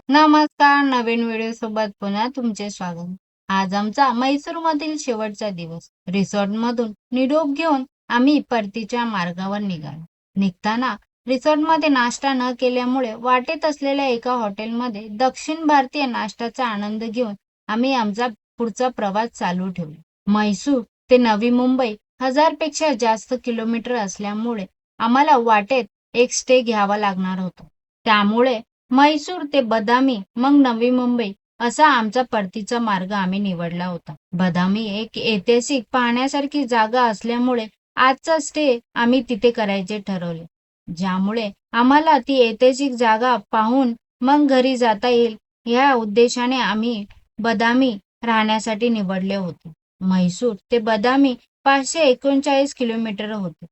नमस्कार. नवीन व्हिडिओ सोबत पुन्हा तुमचे स्वागत. आज आमचा म्हैसूरमधील शेवटचा दिवस. रिसॉर्टमधून निरोप घेऊन आम्ही परतीच्या मार्गावर निघालो. निघताना रिसॉर्टमध्ये नाश्ता न केल्यामुळे वाटेत असलेल्या एका हॉटेलमध्ये दक्षिण भारतीय नाश्त्याचा आनंद घेऊन आम्ही आमचा पुढचा प्रवास चालू ठेवला. म्हैसूर ते नवी मुंबई 1000पेक्षा जास्त किलोमीटर असल्यामुळे आम्हाला वाटेत एक स्टे घ्यावा लागणार होता. त्यामुळे म्हैसूर ते बदामी मग नवी मुंबई असा आमचा परतीचा मार्ग आम्ही निवडला होता. बदामी एक ऐतिहासिक पाहण्यासारखी जागा असल्यामुळे आजचा स्टे आम्ही तिथे करायचे ठरवले. ज्यामुळे आम्हाला ती ऐतिहासिक जागा पाहून मग घरी जाता येईल या उद्देशाने आम्ही बदामी राहण्यासाठी निवडले होते. म्हैसूर ते बदामी 539 किलोमीटर होते,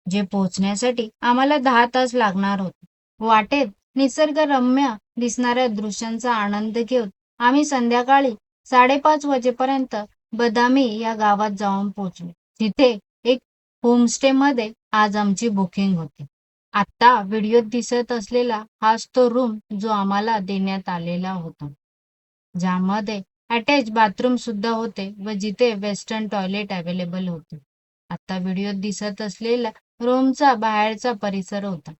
जे पोहोचण्यासाठी आम्हाला 10 तास लागणार होते. वाटेत निसर्गरम्य दिसणाऱ्या दृश्यांचा आनंद घेऊन आम्ही संध्याकाळी 5:30 वाजेपर्यंत बदामी या गावात जाऊन पोहोचलो. तिथे एक होमस्टेमध्ये आज आमची बुकिंग होती. आता व्हिडिओत दिसत असलेला हाच तो रूम जो आम्हाला देण्यात आलेला होता, ज्यामध्ये अटॅच बाथरूम सुद्धा होते व जिथे वेस्टर्न टॉयलेट अवेलेबल होते. आता व्हिडिओत दिसत असलेला रूमचा बाहेरचा परिसर होता.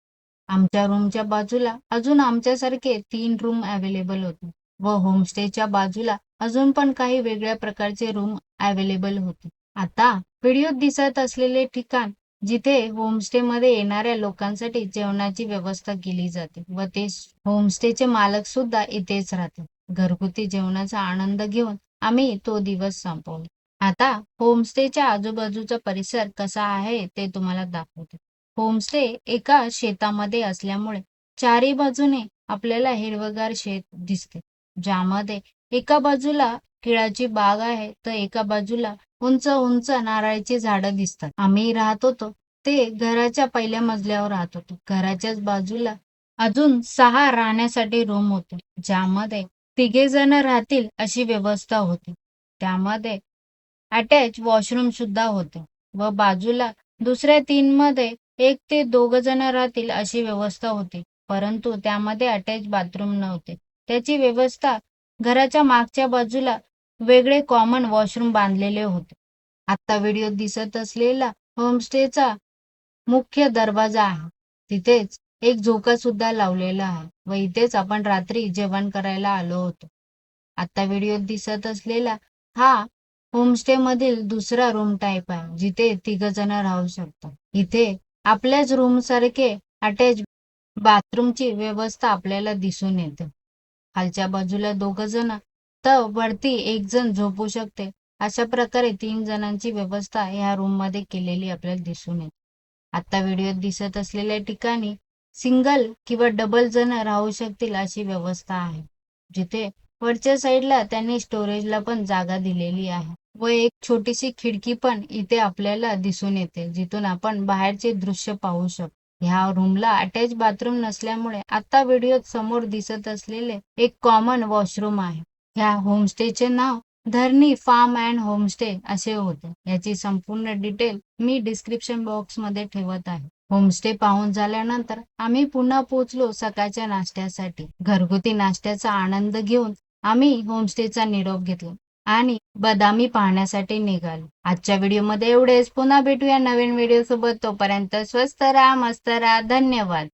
आमच्या रूमच्या बाजूला अजून आमच्यासारखे 3 रूम अवेलेबल होते व होमस्टेच्या बाजूला अजून पण काही वेगळ्या प्रकारचे रूम अवेलेबल होते. आता व्हिडिओत दिसत असलेले ठिकाण जिथे होमस्टेमध्ये येणाऱ्या लोकांसाठी जेवणाची व्यवस्था केली जाते व ते होमस्टेचे मालक सुद्धा इथेच राहतात. घरगुती जेवणाचा आनंद घेऊन आम्ही तो दिवस संपवला. आता होमस्टेच्या आजूबाजूचा परिसर कसा आहे ते तुम्हाला दाखवते. होमस्टे एका शेतामध्ये असल्यामुळे चारी बाजूने आपल्याला हिरवगार शेत दिसते, ज्यामध्ये एका बाजूला केळाची बाग आहे तर एका बाजूला उंच उंच नारळाची झाडं दिसतात. आम्ही राहत होतो ते घराच्या पहिल्या मजल्यावर राहत होतो. घराच्याच बाजूला अजून 6 राहण्यासाठी रूम होते, ज्यामध्ये 3 जण राहतील अशी व्यवस्था होती. त्यामध्ये अटॅच वॉशरूम सुद्धा होते व बाजूला दुसऱ्या 3 मध्ये 1 ते 2 जण राहतील अशी व्यवस्था होती, परंतु त्यामध्ये अटॅच बाथरूम नव्हते. त्याची व्यवस्था घराच्या मागच्या बाजूला वेगळे कॉमन वॉशरूम बांधलेले होते. आता व्हिडिओत दिसत असलेला होमस्टेचा मुख्य दरवाजा आहे. तिथेच एक झोका सुद्धा लावलेला आहे व इथेच आपण रात्री जेवण करायला आलो होतो. आता व्हिडिओत दिसत असलेला हा होमस्टे मधील दुसरा रूम टाईप आहे, जिथे 3 जण राहू शकतात. इथे आपल्याच रूम सारखे अटॅच बाथरूमची व्यवस्था आपल्याला दिसून येते. खालच्या बाजूला 2 जण तर वरती 1 जण झोपू शकते. अशा प्रकारे 3 जणांची व्यवस्था ह्या रूम मध्ये केलेली आपल्याला दिसून येते. आता व्हिडिओत दिसत असलेल्या ठिकाणी सिंगल किंवा डबल जण राहू शकतील अशी व्यवस्था आहे, जिथे वरच्या साईडला त्यांनी स्टोरेजला पण जागा दिलेली आहे व एक छोटीशी खिडकी पण इथे आपल्याला दिसून येते, जिथून आपण बाहेरचे दृश्य पाहू शकतो. ह्या रूमला अटॅच बाथरूम नसल्यामुळे आता व्हिडिओत समोर दिसत असलेले एक कॉमन वॉशरूम आहे. ह्या होमस्टेचे नाव धरणी फार्म अँड होमस्टे असे होते. याची संपूर्ण डिटेल मी डिस्क्रिप्शन बॉक्स मध्ये ठेवत आहे. होमस्टे पाहून झाल्यानंतर आम्ही पुन्हा पोहोचलो सकाळच्या नाश्त्यासाठी. घरगुती नाश्त्याचा आनंद घेऊन आम्ही होमस्टेचा निरोप घेतला आणि बदामी पाहण्यासाठी निघालो. आजच्या व्हिडिओमध्ये एवढेच. पुन्हा भेटूया नवीन व्हिडिओ सोबत. तोपर्यंत स्वस्त राहा, मस्त राहा. धन्यवाद.